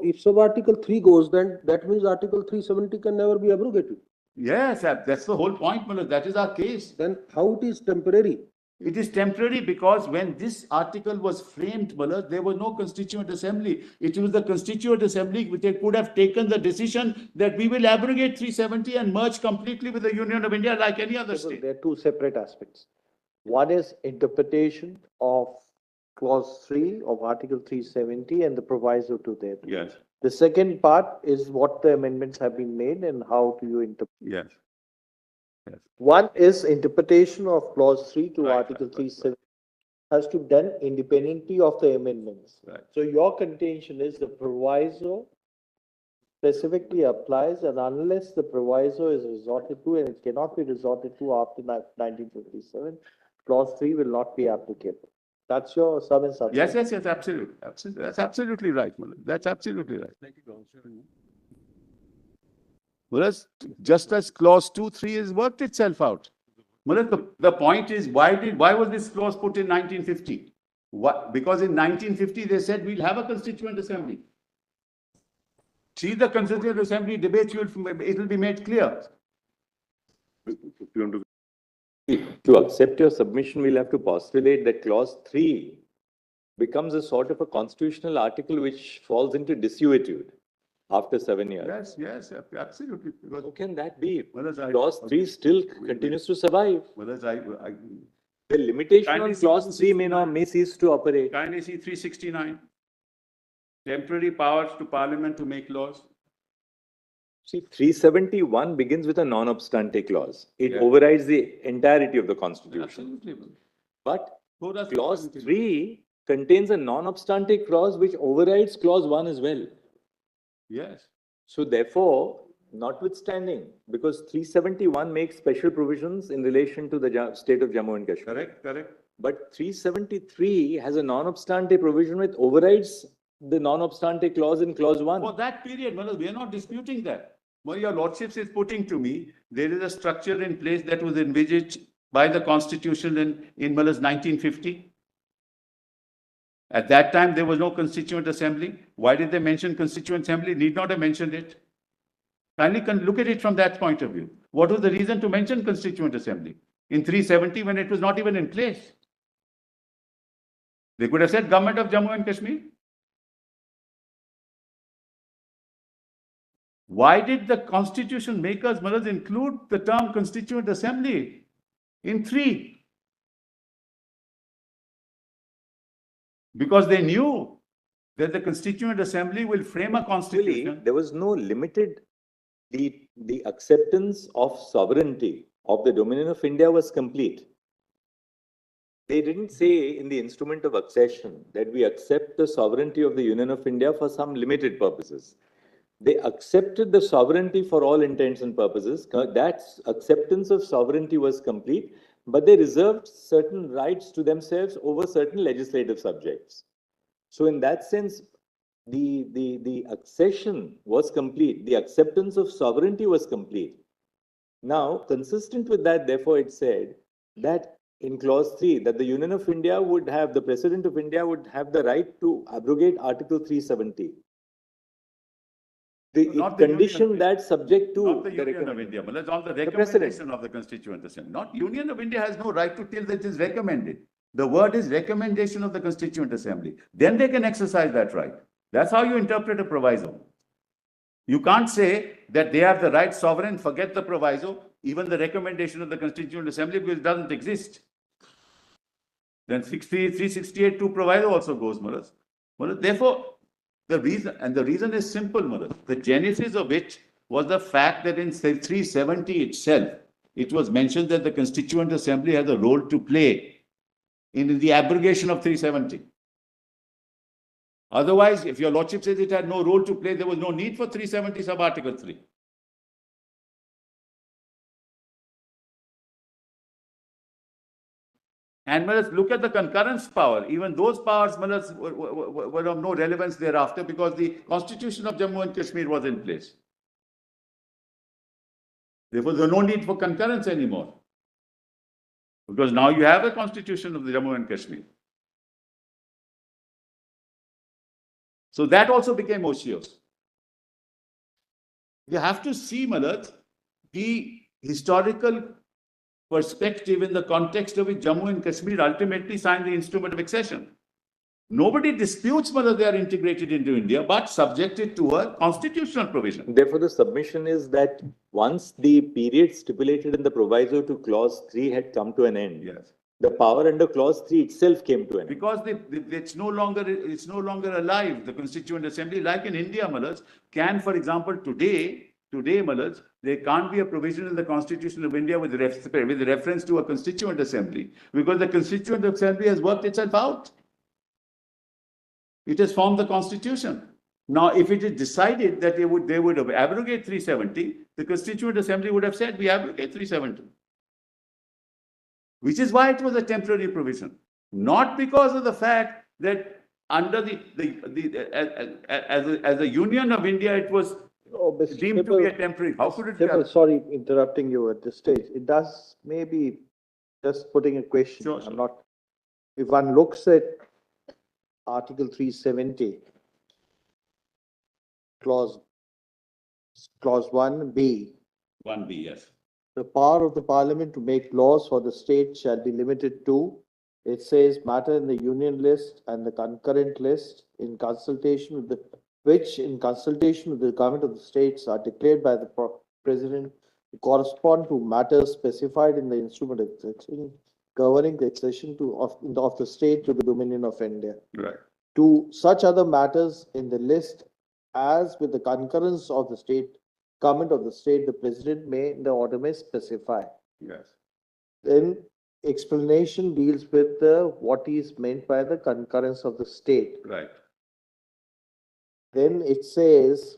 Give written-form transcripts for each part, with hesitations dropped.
if sub-article 3 goes, then that means article 370 can never be abrogated. Yes, that's the whole point, Mullah. That is our case. Then how it is temporary? It is temporary because when this article was framed, Mullah, there was no Constituent Assembly. It was the Constituent Assembly which could have taken the decision that we will abrogate 370 and merge completely with the Union of India like any other state. There are two separate aspects. One is interpretation of clause 3 of Article 370 and the proviso to that. Yes. The second part is what the amendments have been made and how do you interpret. Yes. Yes. One is interpretation of clause 3 to Right, Article right, 370 has to be done independently of the amendments. Right. So your contention is the proviso specifically applies, and unless the proviso is resorted to, and it cannot be resorted to after 1957, clause 3 will not be applicable. That's your sum and substance. Yes, absolutely. Absolutely. That's absolutely right, Mullah. That's absolutely right. Whereas just as clause 2(3) has worked itself out. Mullah, the point is, why was this clause put in 1950? Because in 1950 they said we'll have a Constituent Assembly. See the Constituent Assembly debates, it will be made clear. To accept your submission, we'll have to postulate that clause 3 becomes a sort of a constitutional article which falls into desuetude after 7 years. Yes, absolutely. Because How can that be? Whereas Clause 3 still continues to survive. Whereas The limitation on clause 3 may cease to operate. kindly see 369. Temporary powers to Parliament to make laws. See, 371 begins with a non-obstante clause. It Yeah. overrides the entirety of the Constitution. Absolutely. But So does clause 3 contains a non-obstante clause which overrides clause 1 as well. Yes. So therefore, notwithstanding, because 371 makes special provisions in relation to the state of Jammu and Kashmir. Correct. But 373 has a non-obstante provision which overrides the non-obstante clause in clause 1. For that period, Manoj, we are not disputing that. What your lordships is putting to me, there is a structure in place that was envisaged by the Constitution in Manoj 1950. At that time, there was no Constituent Assembly. Why did they mention Constituent Assembly? Need not have mentioned it. Kindly look at it from that point of view. What was the reason to mention Constituent Assembly in 370 when it was not even in place? They could have said Government of Jammu and Kashmir. Why did the constitution makers, Manoj, include the term Constituent Assembly in 3? Because they knew that the Constituent Assembly will frame a constitution. There was no limited, the acceptance of sovereignty of the Dominion of India was complete. They didn't say in the instrument of accession that we accept the sovereignty of the Union of India for some limited purposes. They accepted the sovereignty for all intents and purposes. That acceptance of sovereignty was complete, but they reserved certain rights to themselves over certain legislative subjects. So in that sense, the accession was complete. The acceptance of sovereignty was complete. Now, consistent with that, therefore, it said that in clause 3, that the Union of India would have, the President of India would have the right to abrogate Article 370. It conditioned that subject to not the Union of India, but it's on the recommendation of the Constituent Assembly. Not Union of India has no right to till that is recommended. The word is recommendation of the Constituent Assembly. Then they can exercise that right. That's how you interpret a proviso. You can't say that they have the right sovereign, forget the proviso, even the recommendation of the Constituent Assembly, because it doesn't exist. Then 368 to proviso also goes, Maras. Therefore, the reason is simple, Maras. The genesis of it was the fact that in 370 itself, it was mentioned that the Constituent Assembly has a role to play in the abrogation of 370. Otherwise, if your lordship says it had no role to play, there was no need for 370 sub article 3. And let's look at the concurrence power. Even those powers were of no relevance thereafter because the Constitution of Jammu and Kashmir was in place. Therefore, there was no need for concurrence anymore. Because now you have a Constitution of the Jammu and Kashmir. So that also became otious. You have to see, Malad, the historical perspective in the context of which Jammu and Kashmir ultimately signed the instrument of accession. Nobody disputes whether they are integrated into India, but subjected to a constitutional provision. Therefore, the submission is that once the period stipulated in the proviso to clause 3 had come to an end, Yes. the power under clause 3 itself came to an end. Because it's no longer alive. The Constituent Assembly, like in India, Malaj, can, for example, today, Malaj, there can't be a provision in the Constitution of India with reference to a Constituent Assembly, because the Constituent Assembly has worked itself out. It has formed the Constitution. Now, if it is decided that they would have abrogate 370, the Constituent Assembly would have said, we abrogate 370. Which is why it was a temporary provision. Not because of the fact that under as a Union of India, it was Oh, Mr. deemed to be a temporary. How could it be? Sibal, sorry, interrupting you at this stage. It does maybe just putting a question. Sure, I'm not. If one looks at Article 370, clause 1B, 1B, yes. the power of the Parliament to make laws for the state shall be limited to, it says, matter in the union list and the concurrent list in consultation with the government of the states are declared by the president to correspond to matters specified in the instrument of accession governing the accession of the state to the dominion of India. Right. To such other matters in the list as with the concurrence of the government of the state, the president may, in the order may specify. Yes. Then explanation deals with what is meant by the concurrence of the state. Right. Then it says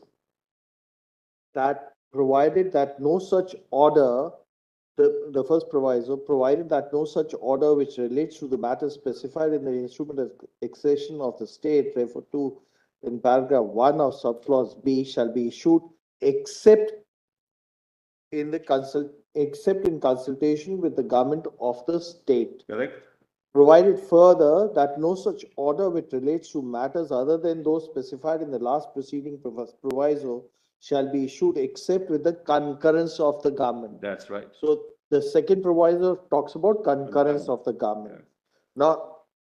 that provided that no such order, the first proviso, provided that no such order which relates to the matter specified in the instrument of accession of the state referred to in paragraph 1 of subclause B shall be issued except in consultation with the government of the state. Correct. Provided further that no such order which relates to matters other than those specified in the last preceding proviso shall be issued except with the concurrence of the government. That's right. So the second proviso talks about concurrence of the government. Yes. Now,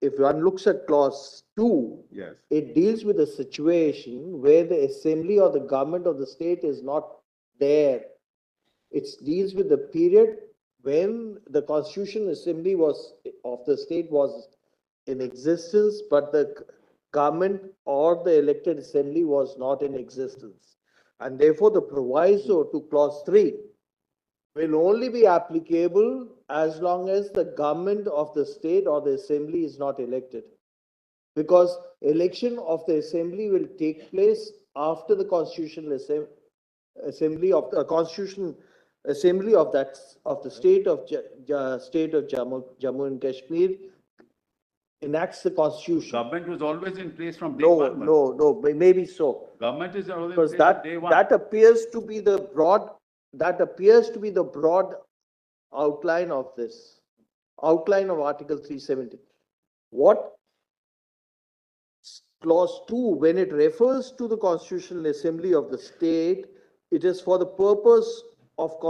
if one looks at clause 2, Yes. it deals with a situation where the assembly or the government of the state is not there. It deals with the period when the constitutional assembly of the state was in existence, but the government or the elected assembly was not in existence. And therefore, the proviso to clause 3 will only be applicable as long as the government of the state or the assembly is not elected. Because election of the assembly will take place after the constitutional assembly of the constitutional assembly of the state of Jammu and Kashmir enacts the constitution. Government was always in place from day one. No, maybe so. Government is always in Because place from day one. that appears to be the broad outline of this, outline of Article 370. What clause 2, when it refers to the constitutional assembly of the state, it is for the purpose of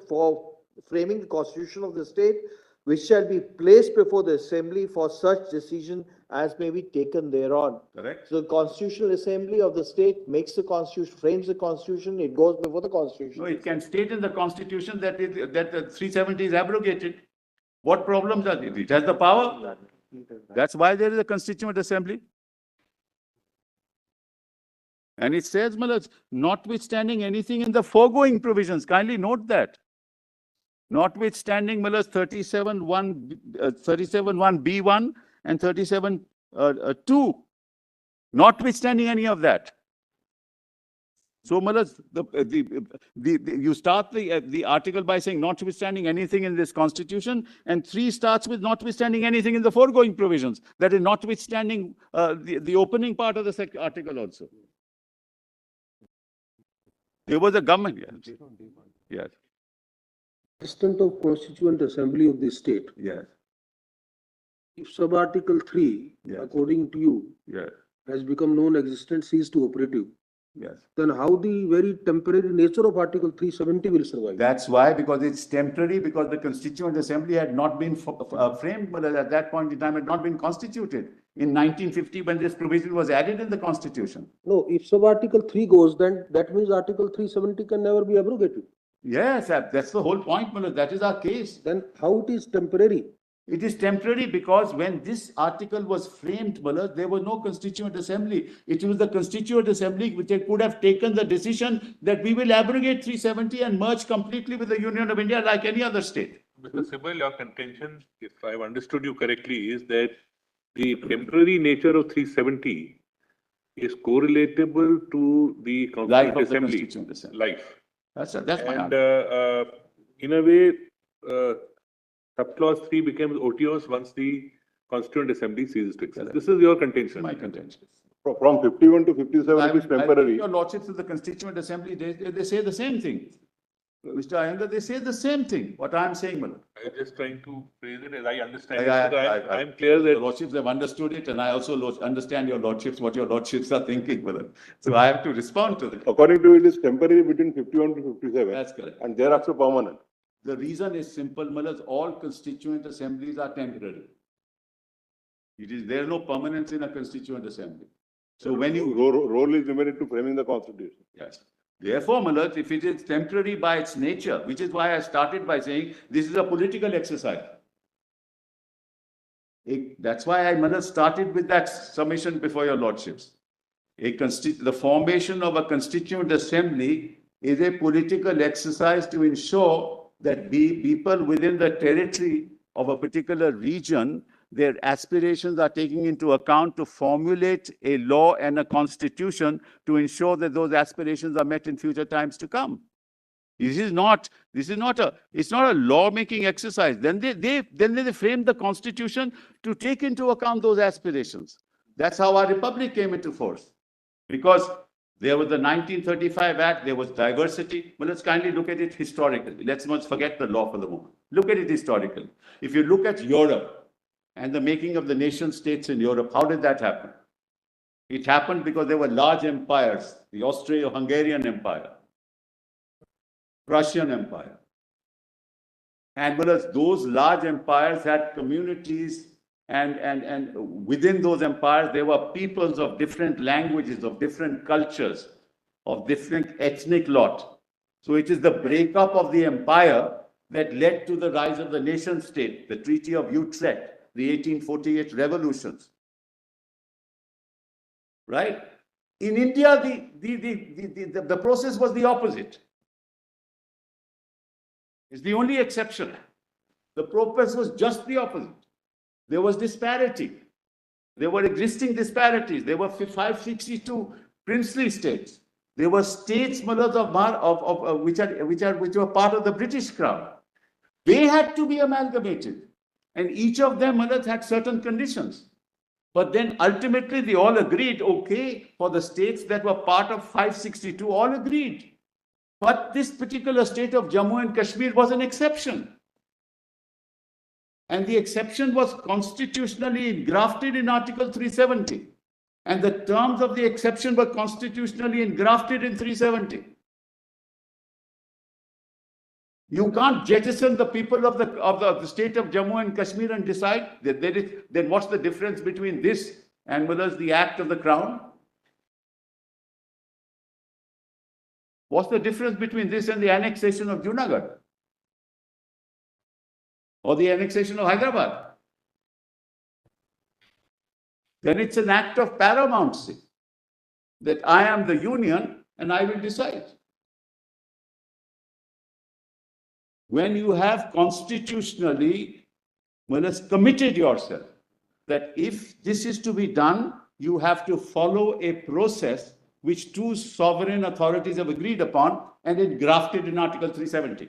for framing the constitution of the state, which shall be placed before the assembly for such decision as may be taken thereon. Correct. So the constitutional assembly of the state makes the constitution, frames the constitution, it goes before the constitution. No, it can state in the constitution that the 370 is abrogated. What problems are there? It has the power. That's why there is a constituent assembly. And it says, Malaj, notwithstanding anything in the foregoing provisions, kindly note that. Notwithstanding, Malaj, 37.1B1 and 37.2, notwithstanding any of that. So, Malaj, you start the article by saying notwithstanding anything in this constitution, and 3 starts with notwithstanding anything in the foregoing provisions. That is notwithstanding the opening part of the second article also. There was a government, yes. Yes. Extent of Constituent Assembly of the state. Yes. If sub-article 3, Yes. according to you, Yes. has become non-existent, ceased to operative, Yes. then how the very temporary nature of Article 370 will survive? That's why, because it's temporary, because the Constituent Assembly had not been framed, but at that point in time had not been constituted in 1950 when this provision was added in the Constitution. No, if sub-Article 3 goes, then that means Article 370 can never be abrogated. Yes, that's the whole point, Mullah. That is our case. Then how it is temporary? It is temporary because when this article was framed, Mullah, there was no Constituent Assembly. It was the Constituent Assembly which could have taken the decision that we will abrogate 370 and merge completely with the Union of India like any other state. Mr. Sibal, your contention, if I've understood you correctly, is that the temporary nature of 370 is correlatable to the Life Constituent of the Assembly Constituent Assembly. life. That's my And argument. in a way, subclause 3 becomes otiose once the Constituent Assembly ceases to exist. This is your contention. My contention. From 51 to 57, it is I temporary. your lordships of the Constituent Assembly, they say the same thing. Mr. Iyengar, they say the same thing, what I'm saying, Mullah. I'm just trying to phrase it as I understand I- it. So I- I'm clear Your that lordships have understood it, and I also understand your lordships, what your lordships are thinking, Mullah. So I have to respond to that. According to it is temporary between 51 to 57. That's correct. And thereafter permanent. The reason is simple, Mullah, all constituent assemblies are temporary. There is no permanence in a constituent assembly. So when you, Role is limited to framing the constitution. yes. Therefore, Mullah, if it is temporary by its nature, which is why I started by saying this is a political exercise. That's why I, Mullah, started with that summation before your lordships. The formation of a constituent assembly is a political exercise to ensure that people within the territory of a particular region, their aspirations are taken into account to formulate a law and a constitution to ensure that those aspirations are met in future times to come. It's not a law-making exercise. Then they framed the constitution to take into account those aspirations. That's how our republic came into force. Because there was the 1935 Act, there was diversity. But let's kindly look at it historically. Let's not forget the law for the moment. Look at it historically. If you look at Europe and the making of the nation states in Europe, how did that happen? It happened because there were large empires, the Austro-Hungarian Empire, Prussian Empire. And whereas those large empires had communities and within those empires, there were peoples of different languages, of different cultures, of different ethnic lot. So it is the breakup of the empire that led to the rise of the nation state, the Treaty of Utrecht, the 1848 revolutions. Right? In India, the process was the opposite. It's the only exception. The process was just the opposite. There was disparity. There were existing disparities. There were 562 princely states. There were states, which were part of the British Crown. They had to be amalgamated. And each of them, had certain conditions. But then ultimately they all agreed, okay, for the states that were part of 562, all agreed. But this particular state of Jammu and Kashmir was an exception. And the exception was constitutionally engrafted in Article 370. And the terms of the exception were constitutionally engrafted in 370. You can't jettison the people of the state of Jammu and Kashmir and decide that then what's the difference between this and whether it's the act of the crown? What's the difference between this and the annexation of Junagadh? Or the annexation of Hyderabad? Then it's an act of paramountcy that I am the union and I will decide. When you have constitutionally committed yourself that if this is to be done, you have to follow a process which two sovereign authorities have agreed upon and it grafted in Article 370.